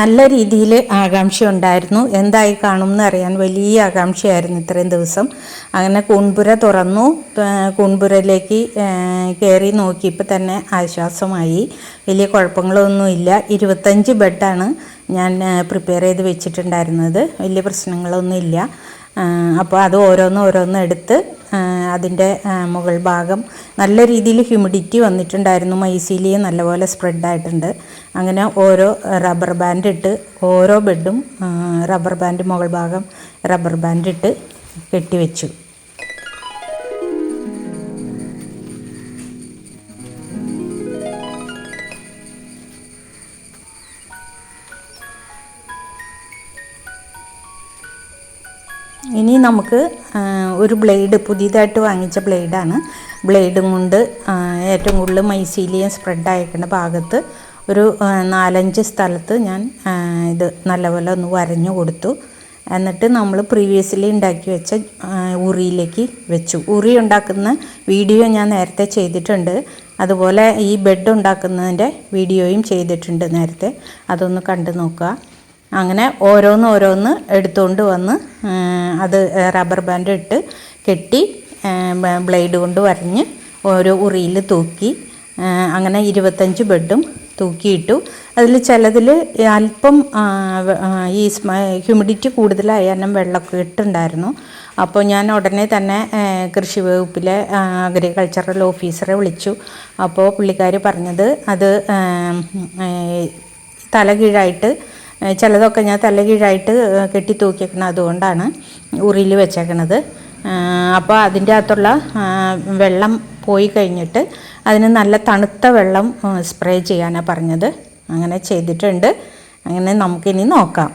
നല്ല രീതിയിൽ ആകാംക്ഷ ഉണ്ടായിരുന്നു. എന്തായി കാണും എന്നറിയാൻ വലിയ ആകാംക്ഷയായിരുന്നു ഇത്രയും ദിവസം. അങ്ങനെ കൂൺപുര തുറന്നു. കൂൺപുരയിലേക്ക് കയറി നോക്കിയപ്പോൾ തന്നെ ആശ്വാസമായി. വലിയ കുഴപ്പങ്ങളൊന്നുമില്ല. 25 ബെഡാണ് ഞാൻ പ്രിപ്പയർ ചെയ്ത് വെച്ചിട്ടുണ്ടായിരുന്നത്. വലിയ പ്രശ്നങ്ങളൊന്നുമില്ല. അപ്പോൾ അത് ഓരോന്ന് എടുത്ത് അതിൻ്റെ മുകൾ ഭാഗം നല്ല രീതിയിൽ ഹ്യൂമിഡിറ്റി വന്നിട്ടുണ്ടായിരുന്നു. മൈസീലിയം നല്ലപോലെ സ്പ്രെഡായിട്ടുണ്ട്. അങ്ങനെ ഓരോ റബ്ബർ ബാൻഡ് ഇട്ട് ഓരോ ബെഡും റബ്ബർ ബാൻഡ് മുകൾ ഭാഗം റബ്ബർ ബാൻഡ് ഇട്ട് കെട്ടിവെച്ചു. ഇനി നമുക്ക് ഒരു ബ്ലേഡ്, പുതിയതായിട്ട് വാങ്ങിച്ച ബ്ലേഡാണ്. ബ്ലേഡും കൊണ്ട് ഏറ്റവും കൂടുതൽ മൈസീലിയം സ്പ്രെഡായിരിക്കുന്ന ഭാഗത്ത് ഒരു 4-5 സ്ഥലത്ത് ഞാൻ ഇത് നല്ലപോലെ ഒന്ന് വരഞ്ഞു കൊടുത്തു. എന്നിട്ട് നമ്മൾ പ്രീവിയസ്ലി ഉണ്ടാക്കി വെച്ച ഉറിയിലേക്ക് വെച്ചു. ഉറി ഉണ്ടാക്കുന്ന വീഡിയോ ഞാൻ നേരത്തെ ചെയ്തിട്ടുണ്ട്. അതുപോലെ ഈ ബെഡ് ഉണ്ടാക്കുന്നതിൻ്റെ വീഡിയോയും ചെയ്തിട്ടുണ്ട് നേരത്തെ. അതൊന്ന് കണ്ടു നോക്കുക. അങ്ങനെ ഓരോന്ന് എടുത്തുകൊണ്ട് വന്ന് അത് റബ്ബർ ബാൻഡ് ഇട്ട് കെട്ടി ബ്ലേഡ് കൊണ്ട് വരഞ്ഞ് ഓരോ ഉറിയിൽ തൂക്കി. അങ്ങനെ 25 ബെഡും തൂക്കിയിട്ടു. അതിൽ ചിലതിൽ അല്പം ഈ ഹ്യൂമിഡിറ്റി കൂടുതലായ കാരണം വെള്ളമൊക്കെ ഇട്ടുണ്ടായിരുന്നു. അപ്പോൾ ഞാൻ ഉടനെ തന്നെ കൃഷി വകുപ്പിലെ അഗ്രികൾച്ചറൽ ഓഫീസറെ വിളിച്ചു. അപ്പോൾ പുള്ളിക്കാർ പറഞ്ഞത് അത് തലകീഴായിട്ട് ചിലതൊക്കെ ഞാൻ തലകീഴായിട്ട് കെട്ടി തൂക്കിയേക്കണം, അതുകൊണ്ടാണ് ഉറിയിൽ വെച്ചേക്കണത്. അപ്പോൾ അതിൻ്റെ അകത്തുള്ള വെള്ളം പോയി കഴിഞ്ഞിട്ട് അതിന് നല്ല തണുത്ത വെള്ളം സ്പ്രേ ചെയ്യാനാണ് പറഞ്ഞത്. അങ്ങനെ ചെയ്തിട്ടുണ്ട്. അങ്ങനെ നമുക്കിനി നോക്കാം.